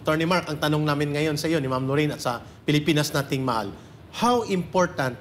Attorney Mark, ang tanong namin ngayon sa iyo ni Ma'am Lorraine at sa Pilipinas nating mahal, how important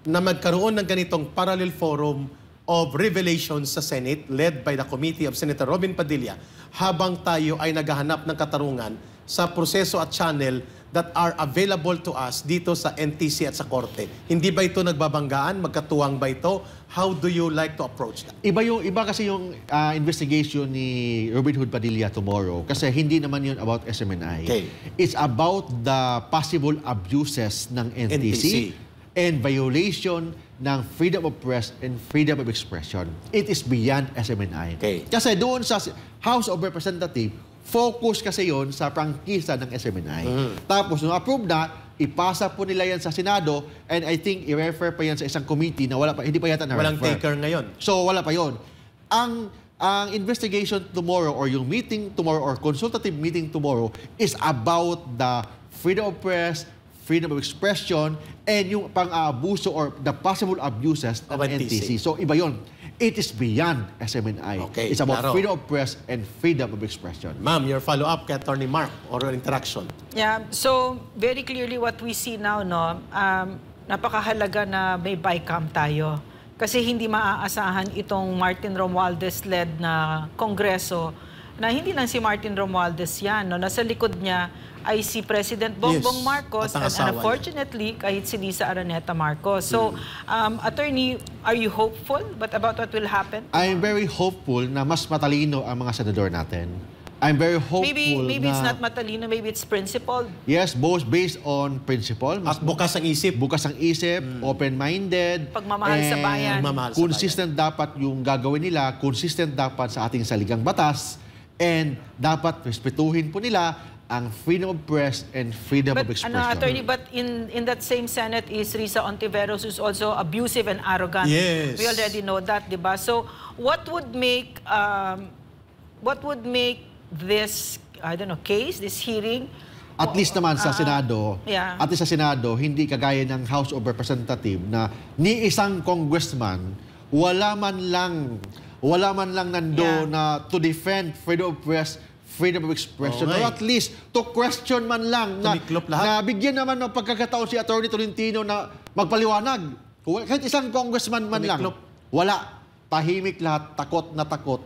na magkaroon ng ganitong parallel forum of revelations sa Senate led by the Committee of Senator Robin Padilla habang tayo ay naghahanap ng katarungan sa proseso at channel that are available to us dito sa NTC at sa Korte. Hindi ba ito nagbabanggaan? Magkatuwang ba ito? How do you like to approach that? Iba kasi yung investigation ni Robin Hood Padilla tomorrow kasi hindi naman yun about SMNI. Okay. It's about the possible abuses ng NTC. And violation ng freedom of press and freedom of expression. It is beyond SMNI. Okay. Kasi doon sa House of Representatives, focus kasi yon sa prangkisa ng SMNI. Tapos, nung approve na, ipasa po nila yan sa Senado and I think i-refer pa yan sa isang committee na wala pa, hindi pa yata na-refer. Walang taker ngayon. So, wala pa yon. Ang investigation tomorrow or yung meeting tomorrow or consultative meeting tomorrow is about the freedom of press, freedom of expression, and yung pang-aabuso or the possible abuses ng NTC. So, iba yun. It is beyond SMNI. Okay, it's about klaro. freedom of press and freedom of expression. Ma'am, your follow-up kay Attorney Mark or interaction. Yeah, so very clearly what we see now, no, napakahalaga na may BICAM tayo. Kasi hindi maaasahan itong Martin Romualdez-led na kongreso na hindi lang si Martin Romualdez yan, no, nasa likod niya ay si President Bongbong Marcos and unfortunately kahit si Lisa Araneta Marcos. So, Attorney, are you hopeful about what will happen? I'm very hopeful na mas matalino ang mga senador natin. I'm very hopeful maybe it's not matalino, maybe it's principled. Yes, both based on principle. At bukas ang isip. Bukas ang isip, open-minded. Pagmamahal sa bayan. Consistent dapat yung gagawin nila, consistent dapat sa ating saligang batas, and dapat respetuhin po nila ang freedom of press and freedom of expression. Attorney, but in that same Senate is Risa Ontiveros, who's also abusive and arrogant. Yes. We already know that, di ba? So, what would make this, I don't know, case, this hearing? At least naman sa Senado, at least sa Senado, hindi kagaya ng House of Representatives na ni isang congressman, wala man lang nando na to defend freedom of press, freedom of expression, or at least to question man lang na bigyan naman ng pagkakataon si Attorney Tolentino na magpaliwanag. Kahit isang congressman man lang, wala. Tahimik lahat, takot na takot.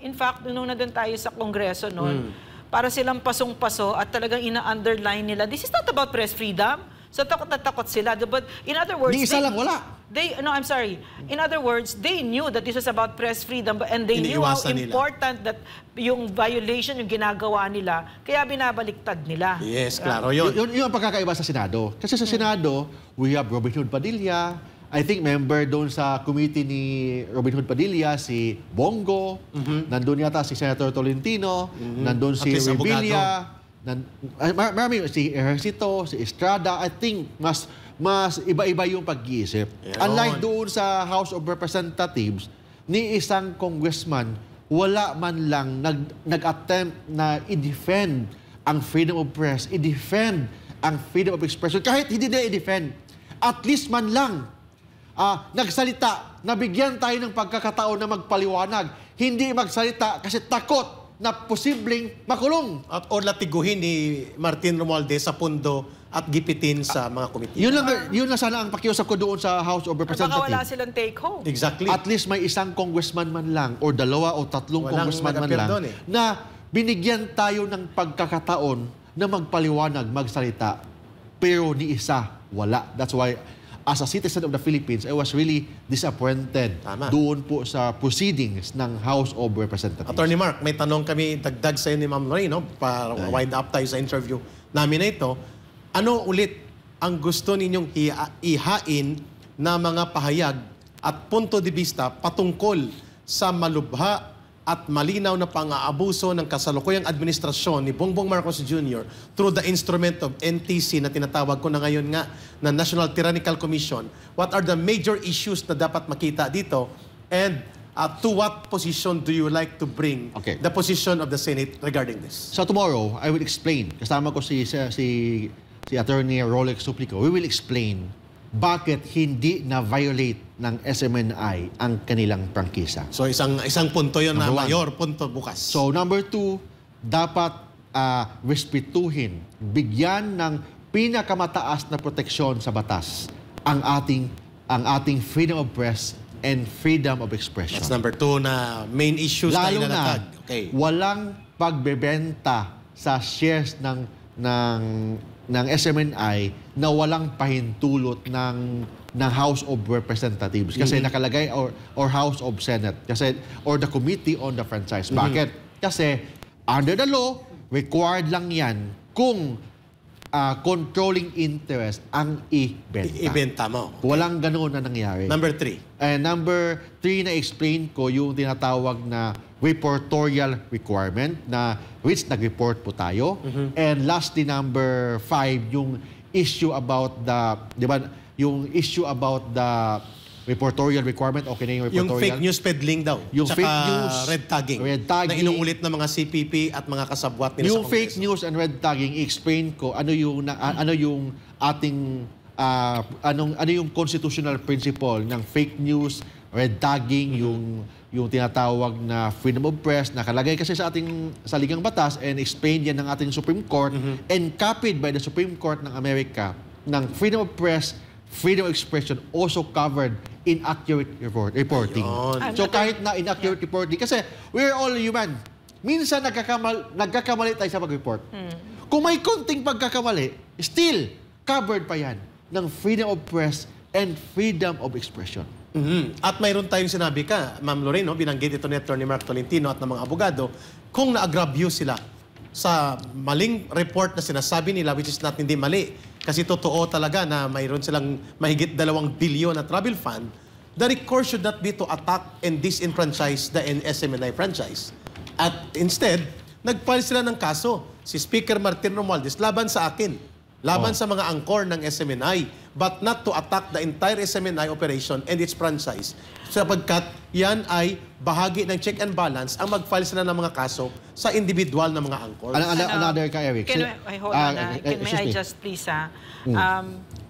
In fact, nung nandun tayo sa Kongreso noon, para silang pasong-paso at talagang ina-underline nila, this is not about press freedom. So takot na takot sila. But in other words, di isa lang, wala. No, I'm sorry. In other words, they knew that this was about press freedom and they knew how important that yung violation yung ginagawa nila. Kaya binabaliktad nila. Yes, klaro yun. Yun ang pagkakaiba sa Senado. Kasi sa Senado, we have Robin Hood Padilla. I think member doon sa committee ni Robin Hood Padilla, si Bongo. Nandun yata si Senator Tolentino. Nandun si Revilla. Marami, si Ejercito, si Estrada. I think mas iba-iba yung pag-iisip. Unlike doon sa House of Representatives, ni isang congressman, wala man lang nag-attempt na i-defend ang freedom of press, i-defend ang freedom of expression. Kahit hindi na i-defend, at least man lang, nagsalita, nabigyan tayo ng pagkakataon na magpaliwanag. Hindi magsalita kasi takot na posibleng makulong. Or latiguhin ni Martin Romualdez sa pundo at gipitin sa mga komite. Yun lang sana ang pakiusap ko doon sa House of Representatives. Baka wala silang take home. Exactly. At least may isang congressman man lang or dalawa o tatlong congressman man lang na binigyan tayo ng pagkakataon na magpaliwanag, magsalita. Pero ni isa, wala. That's why as a citizen of the Philippines, I was really disappointed doon po sa proceedings ng House of Representatives. Attorney Mark, may tanong kami dagdag sa ni Ma'am Lorraine, no? Para wind up tayo sa interview namin na ito. Ano ulit ang gusto ninyong ihain na mga pahayag at punto de vista patungkol sa malubha at malinaw na pang-aabuso ng kasalukuyang administrasyon ni Bongbong Marcos Jr. through the instrument of NTC na tinatawag ko na ngayon nga na National Tyrannical Commission? What are the major issues na dapat makita dito? And to what position do you like to bring the position of the Senate regarding this? So tomorrow, I will explain. Kasama ko si Attorney Rolex Suplico. We will explain bakit hindi na-violate ng SMNI ang kanilang prangkisa. So isang punto yun na mayor, punto bukas. So number 2, dapat respetuhin, bigyan ng pinakamataas na proteksyon sa batas ang ating freedom of press and freedom of expression. That's number 2 na main issues na Lalo inalatag. na, Okay. walang pagbebenta sa shares ng SMNI na walang pahintulot ng House of Representatives kasi nakalagay or House of Senate kasi or the Committee on the Franchise. Bakit? Kasi under the law, required lang yan kung controlling interest ang ibenta. Ibenta mo. Walang ganoon na nangyari. Number 3. And number 3 na explain ko yung tinatawag na reportorial requirement na which nag-report po tayo. And lastly, number 5, yung issue about the, di ba, yung issue about the reportorial requirement, okay na yung Yung reportorial? fake news peddling daw. Yung Tsaka fake news. red tagging. Red tagging. Na inuulit ng mga CPP at mga kasabwat nila Yung sa fake Kongreso. news and red tagging, i-explain ko ano yung ating ano yung constitutional principle ng fake news, red tagging, yung tinatawag na freedom of press, nakalagay kasi sa ating saligang batas and explained yan ng ating Supreme Court and copied by the Supreme Court ng Amerika ng freedom of press, freedom of expression also covered inaccurate reporting. Ayun. So kahit na inaccurate reporting, kasi we're all human. Minsan nagkakamali tayo sa pag-report. Kung may konting pagkakamali, still covered pa yan ng freedom of press and freedom of expression. At mayroon tayong sinabi ka, Ma'am Lorraine, no? Binanggit ito ni Atty. Mark Tolentino at ng mga abogado, kung na-aggravio sila sa maling report na sinasabi nila, which is not hindi mali, kasi totoo talaga na mayroon silang mahigit 2 bilyon na travel fund, the recourse should not be to attack and disenfranchise the SMNI franchise. At instead, nag-file sila ng kaso, si Speaker Martin Romualdez, laban sa akin, laban sa mga angkor ng SMNI, but not to attack the entire SMNI operation and its franchise. Sapagkat yan ay bahagi ng check and balance ang mag-file sila ng mga kaso sa individual na mga angkor. Another ka, Eric. Hold on, may I just please,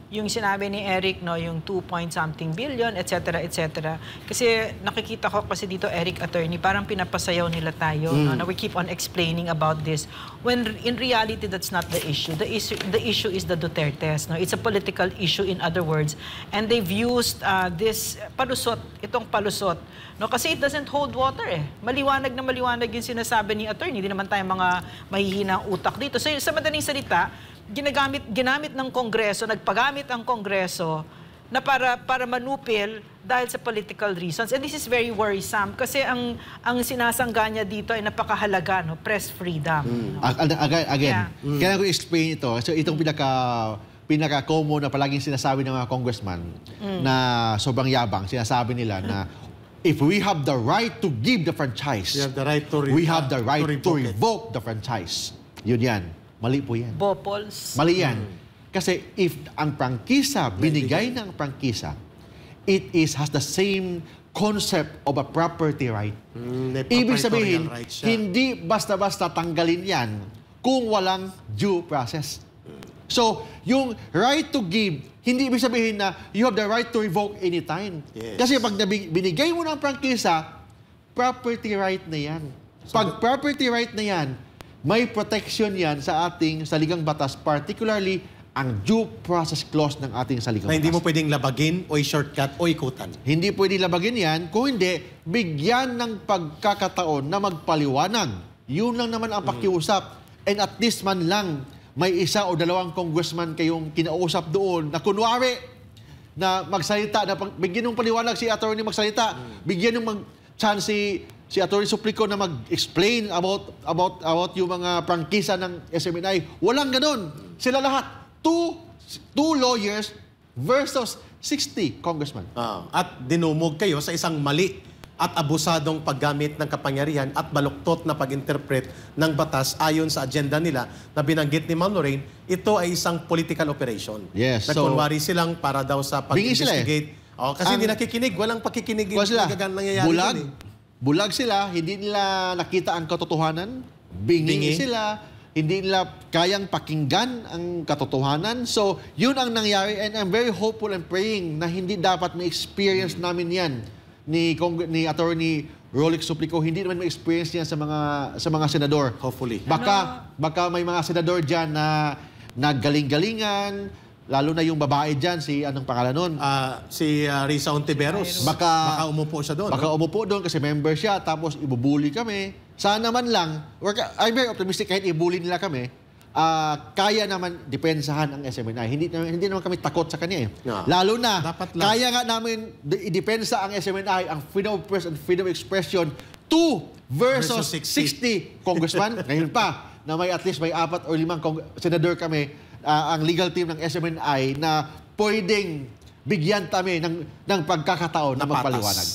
yung sinabi ni Eric, no, yung 2-point-something billion, etc., etc. Kasi nakikita ko kasi dito, Eric, attorney, parang pinapasayaw nila tayo, no, na we keep on explaining about this. When in reality, that's not the issue. The issue is the Dutertes. No? It's a political issue, in other words. And they've used this palusot, itong palusot. No, kasi it doesn't hold water eh. Maliwanag na maliwanag yung sinasabi ni attorney. Hindi naman tayo mga mahihinang utak dito. So, sa madaling salita, ginamit ng Kongreso, nagpagamit ang Kongreso na para manupil dahil sa political reasons. And this is very worrisome kasi ang sinasangga niya dito ay napakahalaga, no? Press freedom. Again, kaya ko explain ito. So itong pinaka-common na palaging sinasabi ng mga congressman na sobrang yabang, sinasabi nila na if we have the right to give the franchise, We have the right to we have the right to revoke it. revoke the franchise. Yun yan. Mali po yan. Bopols. Mali yan. Kasi if ang prangkisa, binigay ng prangkisa, it has the same concept of a property right. Ibig sabihin, hindi basta-basta tanggalin yan kung walang due process. So, yung right to give, hindi ibig sabihin na you have the right to revoke anytime. Yes. Kasi pag binigay mo ng prangkisa, property right na yan. Pag property right na yan, may protection yan sa ating saligang batas, particularly ang due process clause ng ating saligang Na batas. hindi mo pwedeng labagin o i-shortcut o ikutan. Hindi pwede labagin yan, kung hindi, bigyan ng pagkakataon na magpaliwanag. Yun lang naman ang pakiusap. And at least man lang, may 1 o 2 congressman kayong kinausap doon na kunwari na magsalita, na bigyan ng paliwanag si attorney magsalita, bigyan ng chance si Atty. Suplico na mag-explain about yung mga prangkisa ng SMNI. Walang ganun. Sila lahat. Two lawyers versus 60 congressmen. At dinumog kayo sa isang mali at abusadong paggamit ng kapangyarihan at baluktot na pag-interpret ng batas ayon sa agenda nila na binanggit ni Ma'am Lorraine, ito ay isang political operation. Yes. Nagkunwari silang para daw sa Bingi sila pag-investigate. Kasi hindi nakikinig. Walang pakikinig. Sila, Nangyayari bulag, dun bulag sila, hindi nila nakita ang katotohanan, bingi sila, hindi nila kayang pakinggan ang katotohanan. So, yun ang nangyari and I'm very hopeful and praying na hindi dapat ma-experience namin yan ni Attorney Rolex Suplico, hindi naman may experience niya sa mga senador. Hopefully. Baka may mga senador dyan na naggaling-galingan, lalo na yung babae dyan, si anong pangalan nun? Si Risa Ontiveros. Baka umupo siya doon. Baka no? umupo doon kasi member siya, tapos ibubuli kami. Sana man lang, I'm very optimistic kahit ibuli nila kami, kaya naman depensahan ang SMNI. Hindi naman kami takot sa kanya eh. Yeah. Lalo na, Dapat lang. kaya nga namin idepensa ang SMNI, ang freedom of press and freedom of expression 2 versus Versus 60 congressman. Ngayon pa, na may at least may 4 or 5 senador kami, ang legal team ng SMNI na pwedeng bigyan kami ng pagkakataon na Na patas. magpaliwanag.